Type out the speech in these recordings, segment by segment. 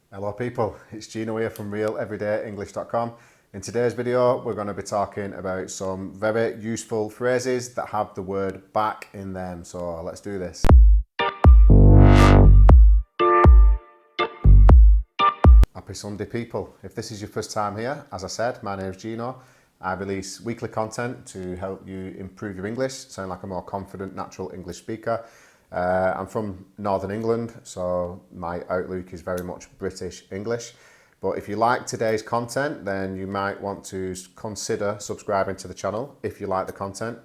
Hello people, it's Gino here from realeverydayenglish.com. In today's video we're going to be talking about some very useful phrases that have the word back in them. So let's do this. Happy Sunday people. If this is your first time here, as I said, my name is Gino. I release weekly content to help you improve your English, sound like a more confident, natural English speaker. I'm from Northern England, so my outlook is very much British English. But if you like today's content, then you might want to consider subscribing to the channel if you like the content.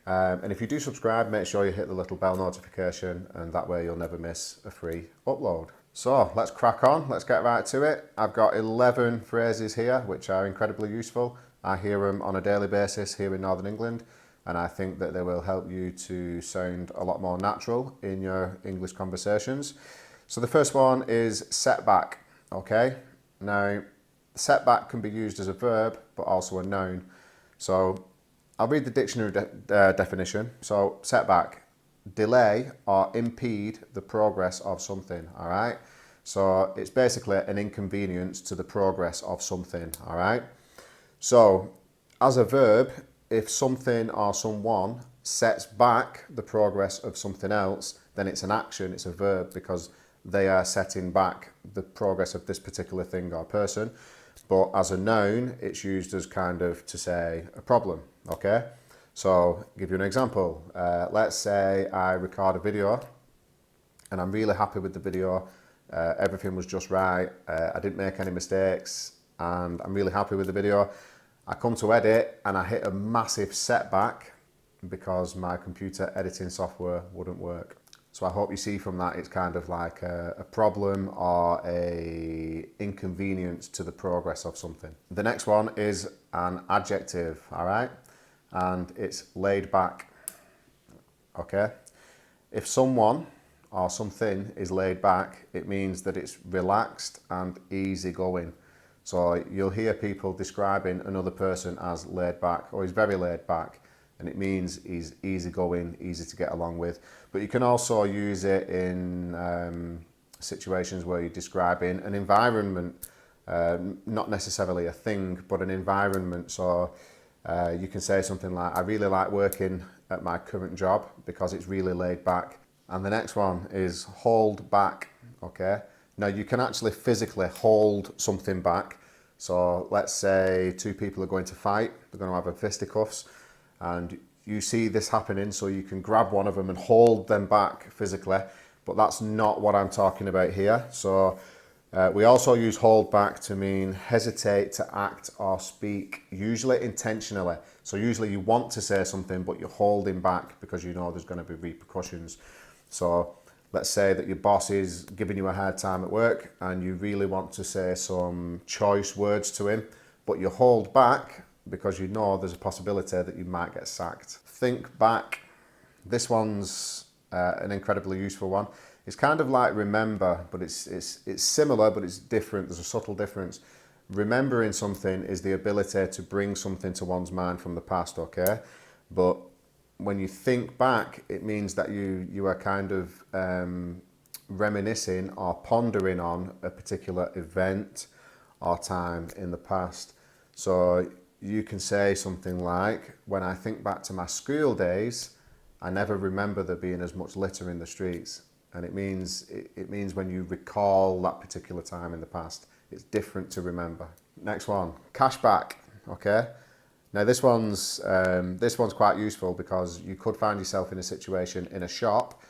And if you do subscribe, make sure you hit the little bell notification, and that way you'll never miss a free upload. So let's crack on, let's get right to it. I've got 11 phrases here which are incredibly useful. I hear them on a daily basis here in Northern England, and I think that they will help you to sound a lot more natural in your English conversations. So the first one is setback, okay? Now, setback can be used as a verb, but also a noun. So I'll read the dictionary definition. So setback, delay or impede the progress of something, all right? So it's basically an inconvenience to the progress of something, all right? So as a verb, if something or someone sets back the progress of something else, then it's an action, it's a verb, because they are setting back the progress of this particular thing or person. But as a noun, it's used as kind of to say a problem, okay? So I'll give you an example. Let's say I record a video and I'm really happy with the video. Everything was just right. I didn't make any mistakes and I'm really happy with the video. I come to edit and I hit a massive setback because my computer editing software wouldn't work. So I hope you see from that it's kind of like a problem or a inconvenience to the progress of something. The next one is an adjective, all right? And it's laid back, okay? If someone or something is laid back, it means that it's relaxed and easygoing. So you'll hear people describing another person as laid back, or he's very laid back, and it means he's easygoing, easy to get along with. But you can also use it in situations where you're describing an environment, not necessarily a thing, but an environment. So you can say something like, I really like working at my current job because it's really laid back. And the next one is hold back, okay? Now you can actually physically hold something back. So let's say two people are going to fight, they're going to have a fisticuffs, and you see this happening, so you can grab one of them and hold them back physically, but that's not what I'm talking about here. So we also use hold back to mean hesitate to act or speak, usually intentionally. So usually you want to say something, but you're holding back because you know there's going to be repercussions. So let's say that your boss is giving you a hard time at work and you really want to say some choice words to him, but you hold back because you know there's a possibility that you might get sacked. Think back. This one's an incredibly useful one. It's kind of like remember, but it's similar, but it's different. There's a subtle difference. Remembering something is the ability to bring something to one's mind from the past, okay? But when you think back, it means that you are kind of reminiscing or pondering on a particular event or time in the past. So you can say something like, when I think back to my school days, I never remember there being as much litter in the streets. And it means when you recall that particular time in the past, it's different to remember. Next one, cashback, okay? Now this one's quite useful because you could find yourself in a situation in a shop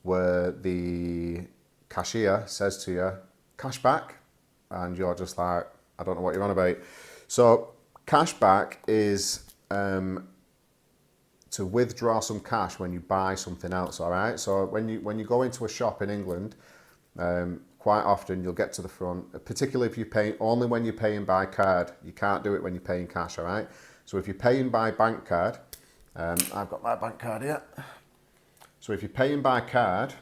where the cashier says to you, cashback, and you're just like, I don't know what you're on about. So cashback is to withdraw some cash when you buy something else, all right? So when you go into a shop in England, quite often you'll get to the front, particularly if you pay, only when you're paying by card. You can't do it when you're paying cash, all right? So if you're paying by bank card, I've got my bank card here. So if you're paying by card,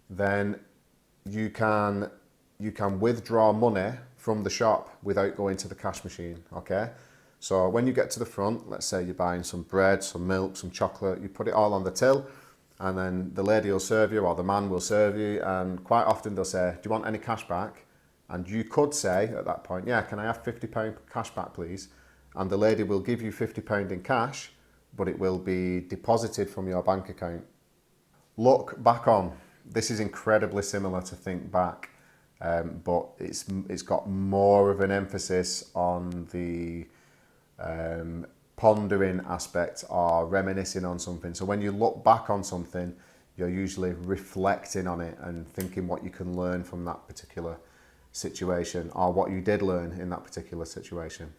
then you can withdraw money from the shop without going to the cash machine, okay? So when you get to the front, let's say you're buying some bread, some milk, some chocolate, you put it all on the till, and then the lady will serve you or the man will serve you, and quite often they'll say, do you want any cash back? And you could say at that point, yeah, can I have £50 cash back please? And the lady will give you £50 in cash, but it will be deposited from your bank account. Look back on. This is incredibly similar to think back, but it's got more of an emphasis on the pondering aspect or reminiscing on something. So when you look back on something, you're usually reflecting on it and thinking what you can learn from that particular situation or what you did learn in that particular situation.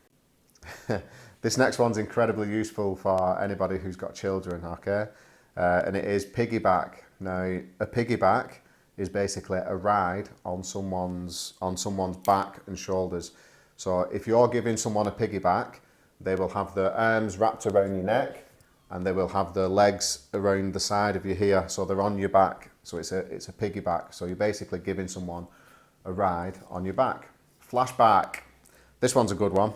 This next one's incredibly useful for anybody who's got children, okay? And it is piggyback. Now, a piggyback is basically a ride on someone's back and shoulders. So if you're giving someone a piggyback, they will have their arms wrapped around your neck and they will have their legs around the side of you here. So they're on your back. So it's a piggyback. So you're basically giving someone a ride on your back. Flashback. This one's a good one.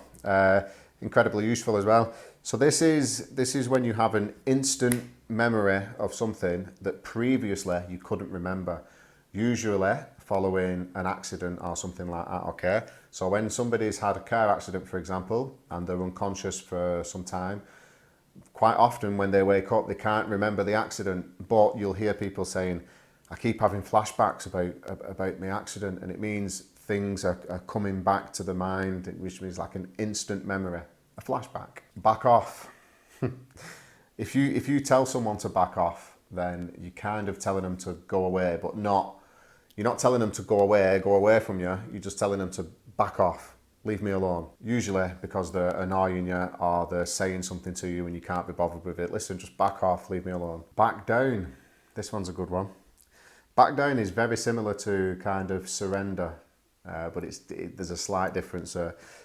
Incredibly useful as well. So this is when you have an instant memory of something that previously you couldn't remember, usually following an accident or something like that, okay? So when somebody's had a car accident, for example, and they're unconscious for some time, quite often when they wake up, they can't remember the accident, but you'll hear people saying, I keep having flashbacks about my accident, and it means things are coming back to the mind, which means like an instant memory, a flashback. Back off. If you tell someone to back off, then you're kind of telling them to go away, but you're not telling them to go away from you, you're just telling them to back off, leave me alone. Usually because they're annoying you or they're saying something to you and you can't be bothered with it. Listen, just back off, leave me alone. Back down. This one's a good one. Back down is very similar to kind of surrender, but there's a slight difference.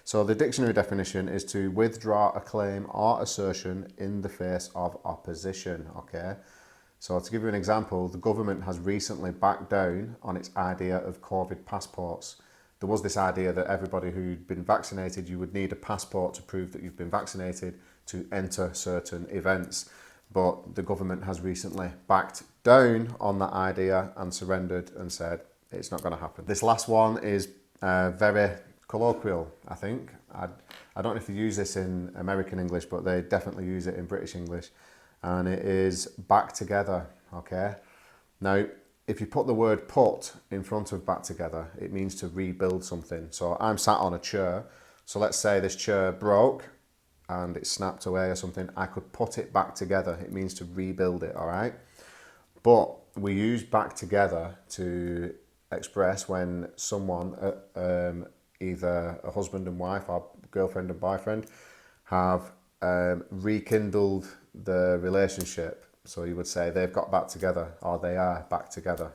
So the dictionary definition is to withdraw a claim or assertion in the face of opposition, okay? So to give you an example, the government has recently backed down on its idea of COVID passports. There was this idea that everybody who'd been vaccinated, you would need a passport to prove that you've been vaccinated to enter certain events. But the government has recently backed down on that idea and surrendered and said it's not going to happen. This last one is very colloquial, I think. I don't know if they use this in American English, but they definitely use it in British English. And it is back together, okay? Now, if you put the word put in front of back together, it means to rebuild something. So I'm sat on a chair. So let's say this chair broke and it snapped away or something. I could put it back together. It means to rebuild it, all right? But we use back together to express when someone, either a husband and wife or girlfriend and boyfriend, have rekindled the relationship. So you would say they've got back together or they are back together.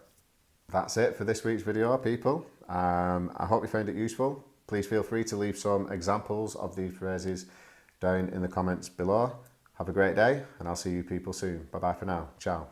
That's it for this week's video, people. I hope you found it useful. Please feel free to leave some examples of these phrases down in the comments below. Have a great day and I'll see you people soon. Bye bye for now. Ciao.